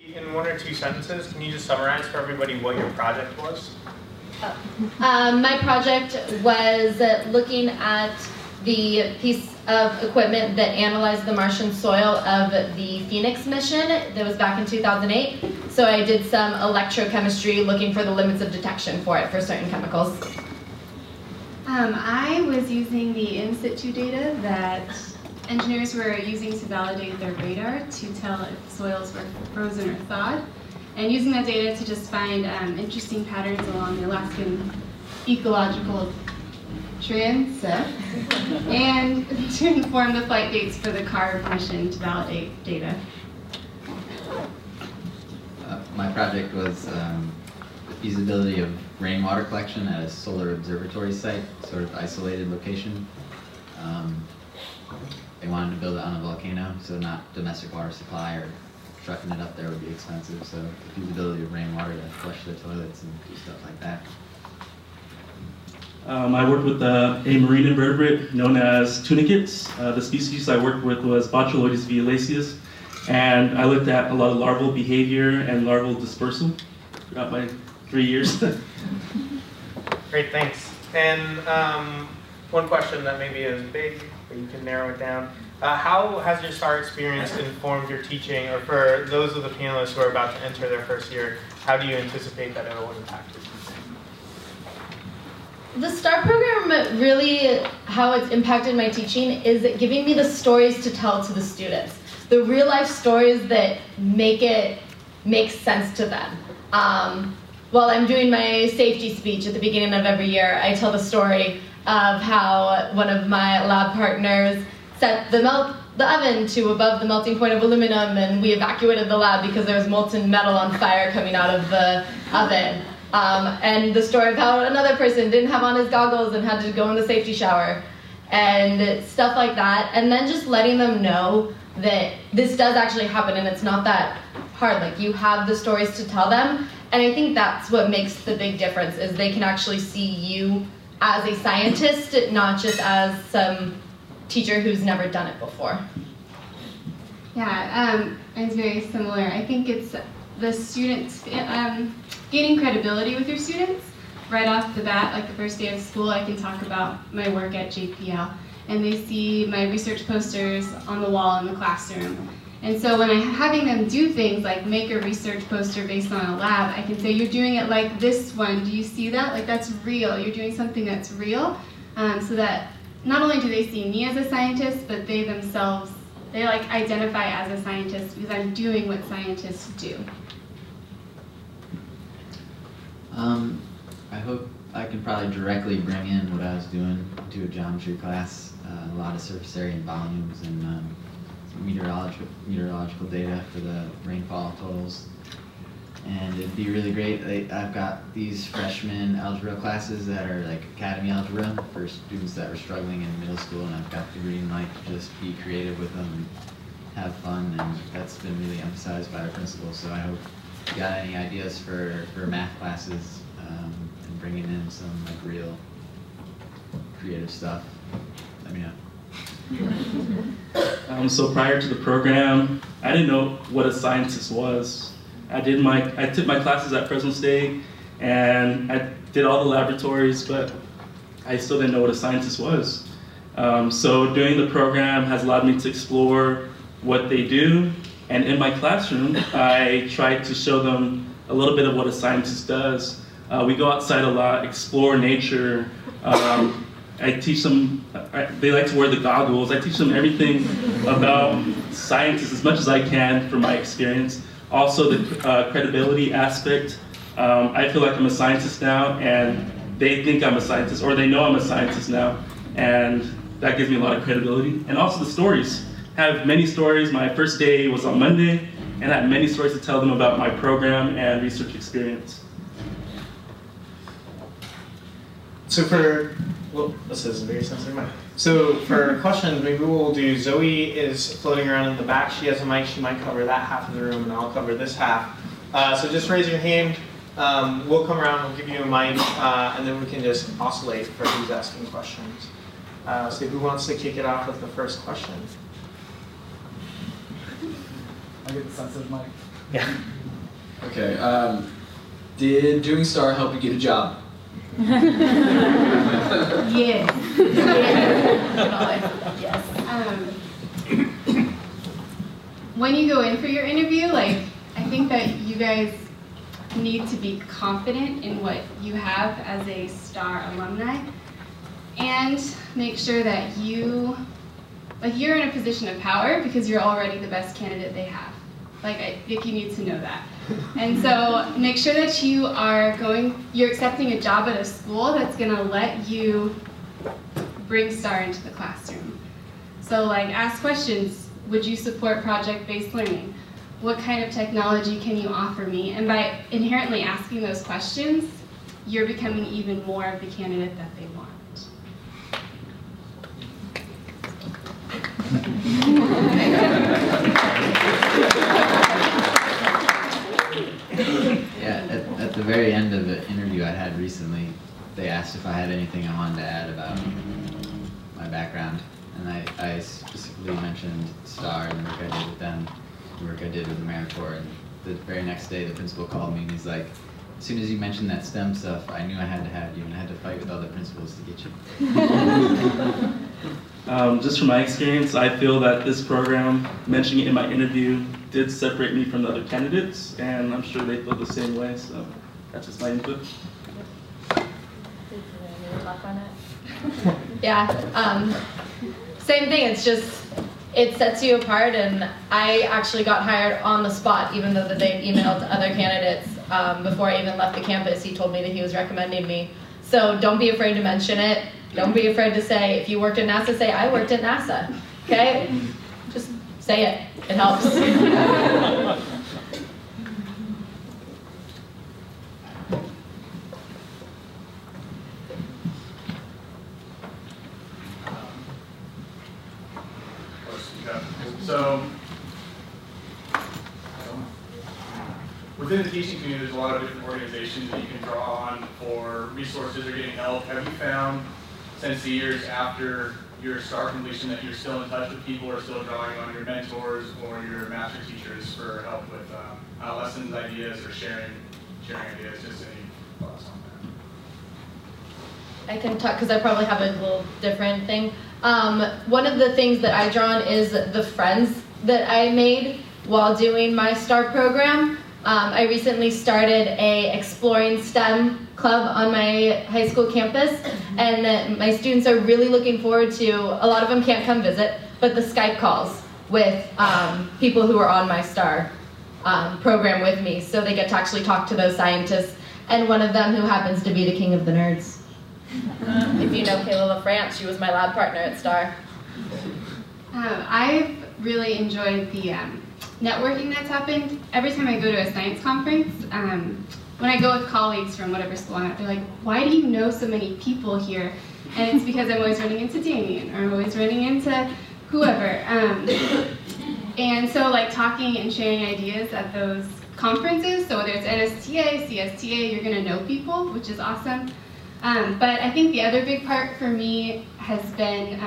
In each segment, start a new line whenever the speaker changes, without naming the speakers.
In one or two sentences, can you just summarize for everybody what your project was?
My project was looking at the piece of equipment that analyzed the Martian soil of the Phoenix mission that was back in 2008. So I did some electrochemistry looking for the limits of detection for it for certain chemicals.
I was using the in situ data that engineers were using to validate their radar to tell if soils were frozen or thawed, and using that data to just find interesting patterns along the Alaskan ecological trends and to inform the flight dates for the CARB mission to validate data.
My project was the feasibility of rainwater collection at a solar observatory site, sort of isolated location. They wanted to build it on a volcano, so not domestic water supply or trucking it up there would be expensive. So the feasibility of rainwater to flush the toilets and do stuff like that.
I worked with a marine invertebrate known as tunicates. The species I worked with was Botuloides violaceus, and I looked at a lot of larval behavior and larval dispersal throughout my 3 years.
Great, thanks. And one question that maybe is big, but you can narrow it down. How has your STAR experience informed your teaching, or for those of the panelists who are about to enter their first year, how do you anticipate that it will impact your teaching?
The STAR program, really how it's impacted my teaching is giving me the stories to tell to the students. The real life stories that make sense to them. While I'm doing my safety speech at the beginning of every year, I tell the story of how one of my lab partners set the oven to above the melting point of aluminum, and we evacuated the lab because there was molten metal on fire coming out of the oven. And the story of how another person didn't have on his goggles and had to go in the safety shower, and stuff like that. And then just letting them know that this does actually happen and it's not that hard. Like, you have the stories to tell them. And I think that's what makes the big difference, is they can actually see you as a scientist, not just as some teacher who's never done it before.
Yeah, it's very similar. I think it's the students gaining credibility with your students right off the bat. Like the first day of school, I can talk about my work at JPL, and they see my research posters on the wall in the classroom. And so when I'm having them do things like make a research poster based on a lab, I can say, you're doing it like this one. Do you see that? Like, that's real. You're doing something that's real. So that not only do they see me as a scientist, but they themselves, they like identify as a scientist because I'm doing what scientists do.
I hope I can probably directly bring in what I was doing to a geometry class, a lot of surface area and volumes and some meteorological data for the rainfall totals. And it'd be really great. I've got these freshman algebra classes that are like academy algebra for students that were struggling in middle school, and I've got the green light to just be creative with them and have fun, and that's been really emphasized by our principal. So I hope you got any ideas for math classes and bringing in some like real creative stuff, let me know.
So prior to the program, I didn't know what a scientist was. I took my classes at Fresno State, and I did all the laboratories, but I still didn't know what a scientist was. So doing the program has allowed me to explore what they do, and in my classroom, I tried to show them a little bit of what a scientist does. We go outside a lot, explore nature. I teach them, they like to wear the goggles. I teach them everything about scientists as much as I can from my experience. Also the credibility aspect. I feel like I'm a scientist now, and they think I'm a scientist, or they know I'm a scientist now, and that gives me a lot of credibility. And also the stories. I have many stories. My first day was on Monday, and I had many stories to tell them about my program and research experience.
So this is a very sensitive mic. So for questions, maybe what we'll do, Zoe is floating around in the back. She has a mic. She might cover that half of the room, and I'll cover this half. So just raise your hand. We'll come around, we'll give you a mic, and then we can just oscillate for who's asking questions. So who wants to kick it off with the first question?
I get the sensitive mic.
Yeah.
Okay. Did doing STAR help you get a job?
Yes.
Yes.
When you go in for your interview, like, I think that you guys need to be confident in what you have as a STAR alumni, and make sure that you're in a position of power because you're already the best candidate they have. Like, I think you need to know that. And so make sure that you're accepting a job at a school that's gonna let you bring STAR into the classroom. So like, ask questions. Would you support project-based learning? What kind of technology can you offer me? And by inherently asking those questions, you're becoming even more of the candidate that they want.
Yeah, at the very end of the interview I had recently, they asked if I had anything I wanted to add about my background. And I specifically mentioned STAR and the work I did with them, the work I did with AmeriCorps. And the very next day, the principal called me and he's like, as soon as you mentioned that STEM stuff, I knew I had to have you, and I had to fight with other principals to get you.
Just from my experience, I feel that this program, mentioning it in my interview, did separate me from the other candidates, and I'm sure they feel the same way, so that's just my input.
Yeah, same thing, it sets you apart, and I actually got hired on the spot, even though that they emailed other candidates before I even left the campus. He told me that he was recommending me. So don't be afraid to mention it. Don't be afraid to say, if you worked at NASA, say, I worked at NASA, okay? Just say it, it helps.
So, within the teaching community, there's a lot of different organizations that you can draw on for resources or getting help. Have you found, since the years after your STAR completion, that you're still in touch with people or still drawing on your mentors or your master teachers for help with lessons, ideas, or sharing ideas? Just any thoughts on that?
I can talk, because I probably have a little different thing. One of the things that I draw on is the friends that I made while doing my STAR program. I recently started a Exploring STEM club on my high school campus, and my students are really looking forward to, a lot of them can't come visit, but the Skype calls with people who are on my STAR program with me, so they get to actually talk to those scientists, and one of them who happens to be the king of the nerds. If you know Kayla LaFrance, she was my lab partner at STAR.
I've really enjoyed the networking that's happened. Every time I go to a science conference, when I go with colleagues from whatever school I'm at, they're like, why do you know so many people here? And it's because I'm always running into Damien, or I'm always running into whoever. And so like talking and sharing ideas at those conferences, so whether it's NSTA, CSTA, you're gonna know people, which is awesome. But I think the other big part for me has been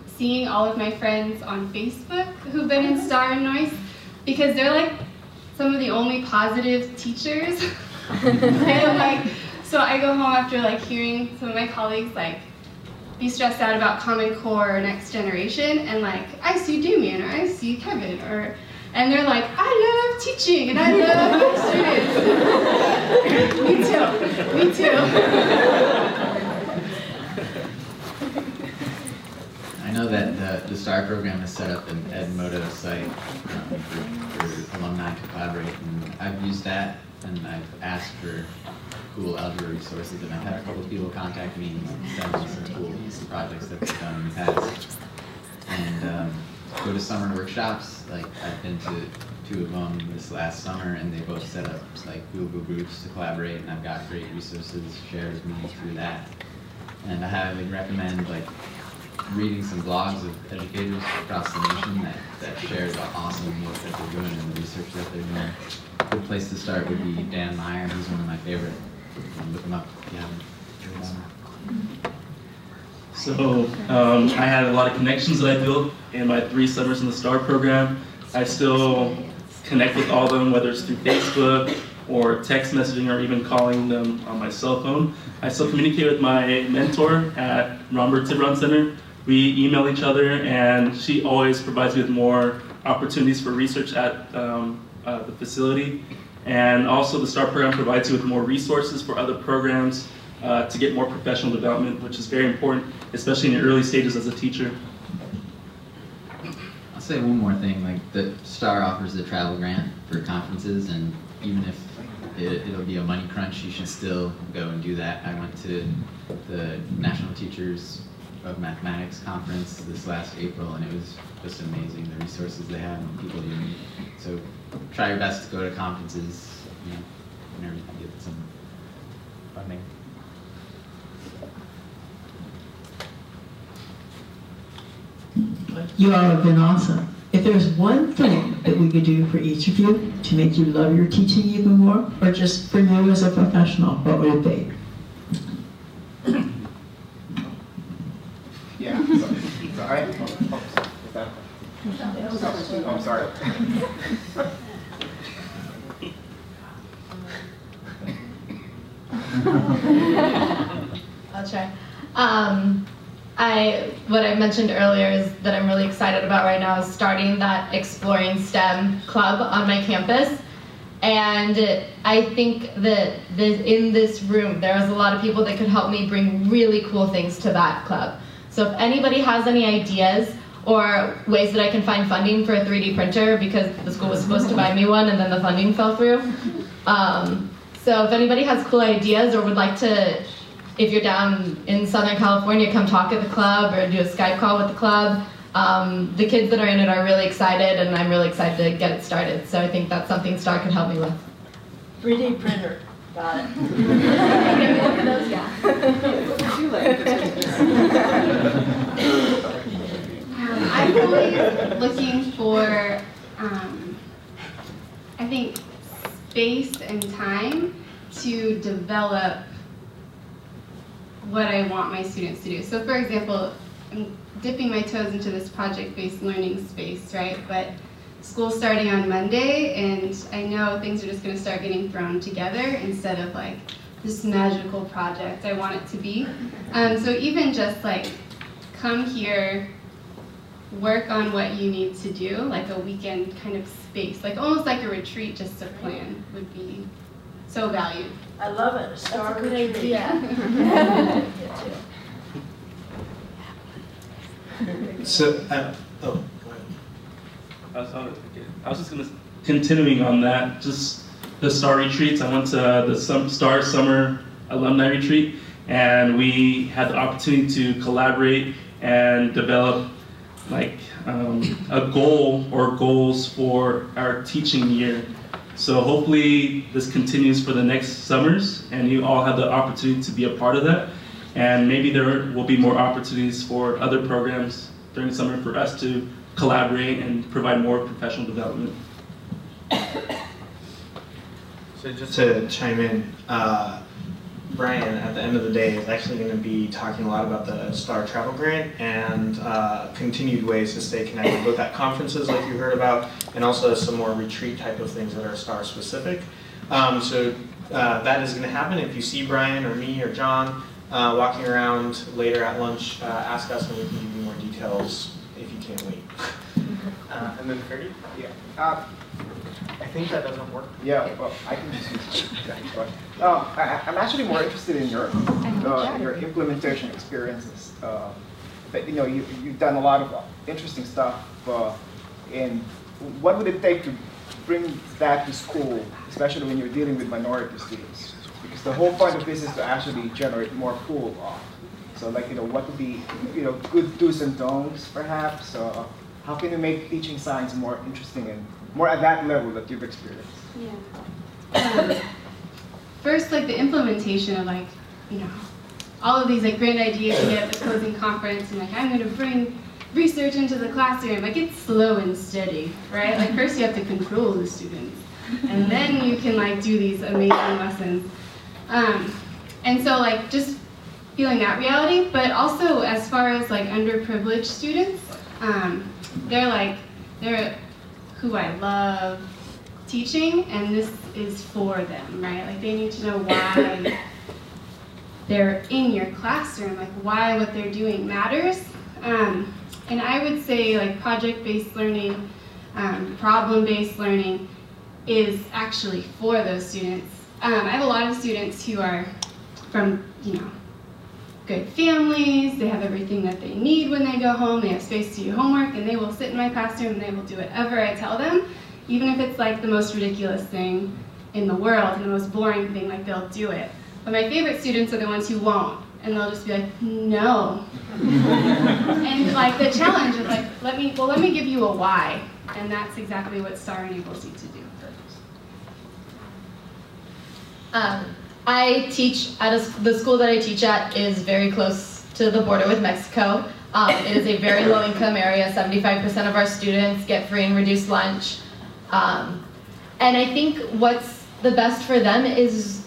seeing all of my friends on Facebook who've been in STAR and Noise, because they're like some of the only positive teachers. And I'm like, so I go home after like hearing some of my colleagues like be stressed out about Common Core or Next Generation, and like I see Damien or I see Kevin, and they're like, I love teaching and I love my students. Me too.
I know that the STAR program is set up an Edmodo site for alumni to collaborate, and I've used that, and I've asked for cool algebra resources, and I've had a couple of people contact me and send me some cool projects that they've done in the past. And go to summer workshops, like I've been to 2 of them this last summer, and they both set up like Google groups to collaborate, and I've got great resources shared with me through that. And I highly recommend like reading some blogs of educators across the nation that share the awesome work that they're doing and the research that they're doing. A good place to start would be Dan Meyer. He's one of my favorite. Look him up if you haven't heard of him.
So I had a lot of connections that I built in my 3 summers in the STAR program. I still connect with all of them, whether it's through Facebook or text messaging or even calling them on my cell phone. I still communicate with my mentor at Robert Tiburon Center. We email each other, and she always provides me with more opportunities for research at the facility. And also the STAR program provides you with more resources for other programs to get more professional development, which is very important, especially in your early stages as a teacher.
I'll say one more thing, like the STAR offers a travel grant for conferences, and even if it'll be a money crunch, you should still go and do that. I went to the National Teachers of Mathematics conference this last April, and it was just amazing, the resources they have and the people you meet. So try your best to go to conferences, whenever you can get some funding.
You all have been awesome. If there's one thing that we could do for each of you to make you love your teaching even more, or just for you as a professional, what would it be?
Yeah, sorry. I'm sorry.
I'll try. What I mentioned earlier is that I'm really excited about right now is starting that Exploring STEM club on my campus. And I think that in this room, there's a lot of people that could help me bring really cool things to that club. So if anybody has any ideas or ways that I can find funding for a 3D printer, because the school was supposed to buy me one and then the funding fell through. So if anybody has cool ideas or would like to, if you're down in Southern California, come talk at the club or do a Skype call with the club. The kids that are in it are really excited, and I'm really excited to get it started. So I think that's something STAR could help me with.
3D printer. Got it.
Look at those, yeah.
I'm always looking for, I think, space and time to develop what I want my students to do. So for example, I'm dipping my toes into this project-based learning space, right? But school's starting on Monday, and I know things are just gonna start getting thrown together instead of like this magical project I want it to be. So even just like, come here, work on what you need to do, like a weekend kind of space, like almost like a retreat just to plan would be so valued.
I love it. A STAR
That's a good
retreat.
idea.
So, go ahead.
I was just gonna continuing on that, just the STAR retreats. I went to the STAR Summer Alumni Retreat, and we had the opportunity to collaborate and develop like a goal or goals for our teaching year. So hopefully this continues for the next summers, and you all have the opportunity to be a part of that. And maybe there will be more opportunities for other programs during the summer for us to collaborate and provide more professional development.
So just to chime in, Brian, at the end of the day, is actually going to be talking a lot about the STAR Travel Grant and continued ways to stay connected, both at conferences like you heard about, and also some more retreat type of things that are STAR specific. So that is going to happen. If you see Brian or me or John walking around later at lunch, ask us and we can give you more details if you can't wait.
And then Fergie?
Yeah.
I think that doesn't work.
Yeah, well, I can just I'm actually more interested in your implementation experiences. But you've done a lot of interesting stuff. And what would it take to bring that to school, especially when you're dealing with minority students? Because the whole point of this is to actually generate more pool of. So like, what would be, good do's and don'ts perhaps? How can you make teaching science more interesting and more at that level that you've experienced?
Yeah. First, like the implementation of all of these like grand ideas you get at the closing conference, and like I'm going to bring research into the classroom. Like it's slow and steady, right? Like first you have to control the students, and then you can like do these amazing lessons. And so like just feeling that reality, but also as far as like underprivileged students, they're who I love, teaching, and this is for them, right? Like they need to know why they're in your classroom, like why what they're doing matters. And I would say like project-based learning, problem-based learning is actually for those students. I have a lot of students who are from, good families, they have everything that they need when they go home, they have space to do homework, and they will sit in my classroom and they will do whatever I tell them, even if it's like the most ridiculous thing in the world and the most boring thing, like they'll do it. But my favorite students are the ones who won't, and they'll just be like, no. And like the challenge is like, let me give you a why, and that's exactly what STAR enables you to do.
I teach at the school that I teach at is very close to the border with Mexico. It is a very low income area. 75% of our students get free and reduced lunch. And I think what's the best for them is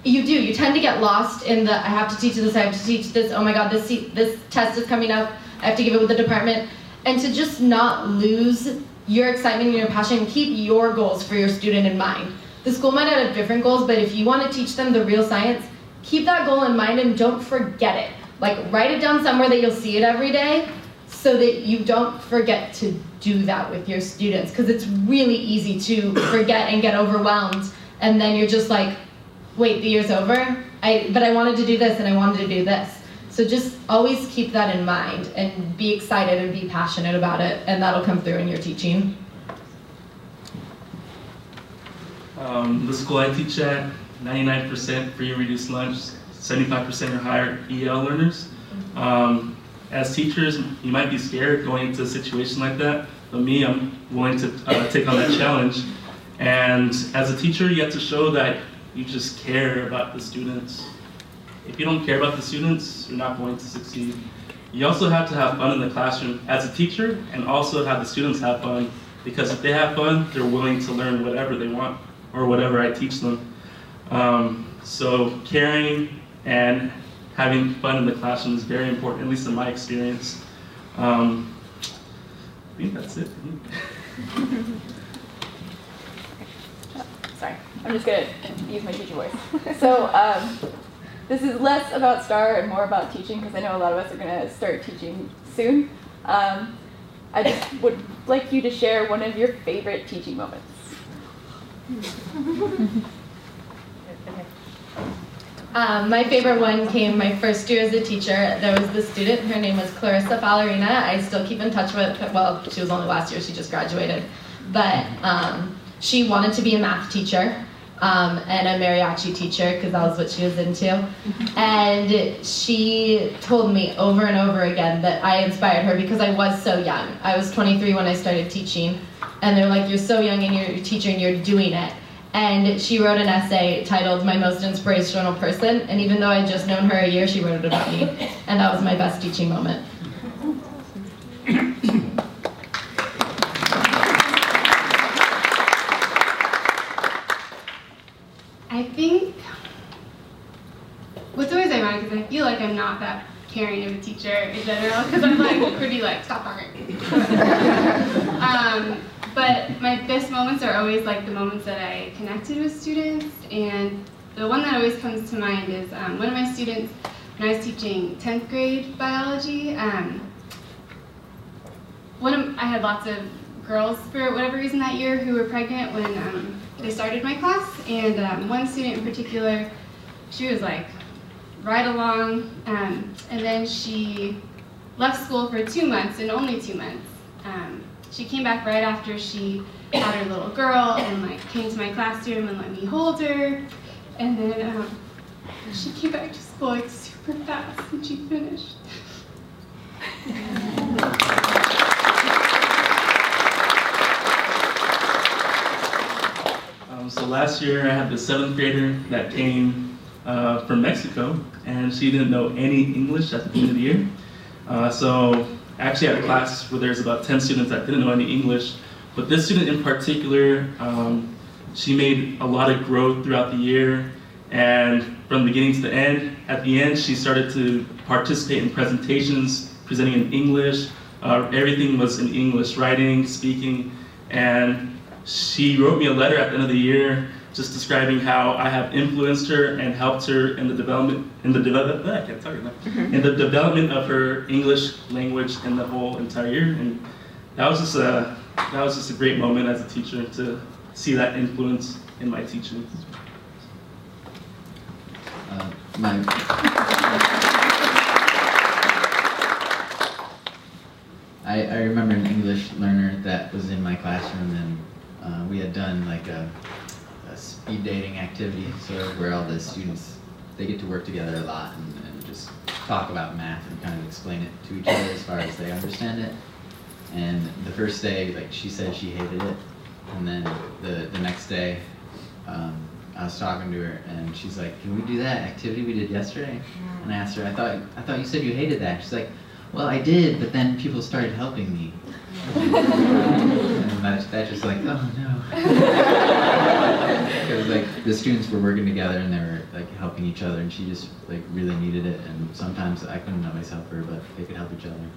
you tend to get lost in the, I have to teach this, I have to teach this, oh my God, this test is coming up, I have to give it with the department. And to just not lose your excitement and your passion, keep your goals for your student in mind. The school might have different goals, but if you want to teach them the real science, keep that goal in mind and don't forget it. Like write it down somewhere that you'll see it every day so that you don't forget to do that with your students, because it's really easy to forget and get overwhelmed, and then you're just like, wait, the year's over? But I wanted to do this and I wanted to do this. So just always keep that in mind and be excited and be passionate about it, and that'll come through in your teaching.
The school I teach at, 99% free or reduced lunch, 75% or higher EL learners. As teachers, you might be scared going into a situation like that, but me, I'm willing to take on that challenge. And as a teacher, you have to show that you just care about the students. If you don't care about the students, you're not going to succeed. You also have to have fun in the classroom as a teacher, and also have the students have fun, because if they have fun, they're willing to learn whatever they want or whatever I teach them. So caring and having fun in the classroom is very important, at least in my experience. I think that's it.
Sorry, I'm just gonna use my teacher voice. So this is less about STAR and more about teaching, because I know a lot of us are gonna start teaching soon. I just would like you to share one of your favorite teaching moments.
My favorite one came my first year as a teacher. There was this student, her name was Clarissa Ballerina. I still keep in touch with, well, she was only last year, she just graduated. But she wanted to be a math teacher and a mariachi teacher, because that was what she was into. And she told me over and over again that I inspired her because I was so young. I was 23 when I started teaching. And they're like, you're so young and you're a teacher and you're doing it. And she wrote an essay titled My Most Inspirational Person, and even though I had just known her a year, she wrote it about me, and that was my best teaching moment.
I think what's always ironic is I feel like I'm not that caring of a teacher in general, because I'm like pretty like, stop talking. But my best moments are always like the moments that I connected with students, and the one that always comes to mind is one of my students, when I was teaching 10th grade biology, I had lots of girls for whatever reason that year who were pregnant when they started my class, and one student in particular, she was like right along, and then she left school for 2 months, and only 2 months. She came back right after she had her little girl and like came to my classroom and let me hold her, and then she came back to school like super fast and she finished.
So last year I had the 7th grader that came from Mexico, and she didn't know any English at the beginning of the year. So I actually had a class where there's about 10 students that didn't know any English, but this student in particular, she made a lot of growth throughout the year, and from the beginning to the end, at the end she started to participate in presentations, presenting in English. Everything was in English, writing, speaking, and she wrote me a letter at the end of the year just describing how I have influenced her and helped her in the development of her English language in the whole entire year. And that was just a great moment as a teacher to see that influence in my teaching.
I remember an English learner that was in my classroom, and we had done like a speed dating activity, sort of, where all the students, they get to work together a lot and just talk about math and kind of explain it to each other as far as they understand it. And the first day, like, she said she hated it, and then the next day, I was talking to her, and she's like, "Can we do that activity we did yesterday?" And I asked her, "I thought you said you hated that." She's like, "Well, I did, but then people started helping me." And that just like, oh no. Because like the students were working together and they were like helping each other, and she just like really needed it. And sometimes I couldn't always help her, but they could help each other.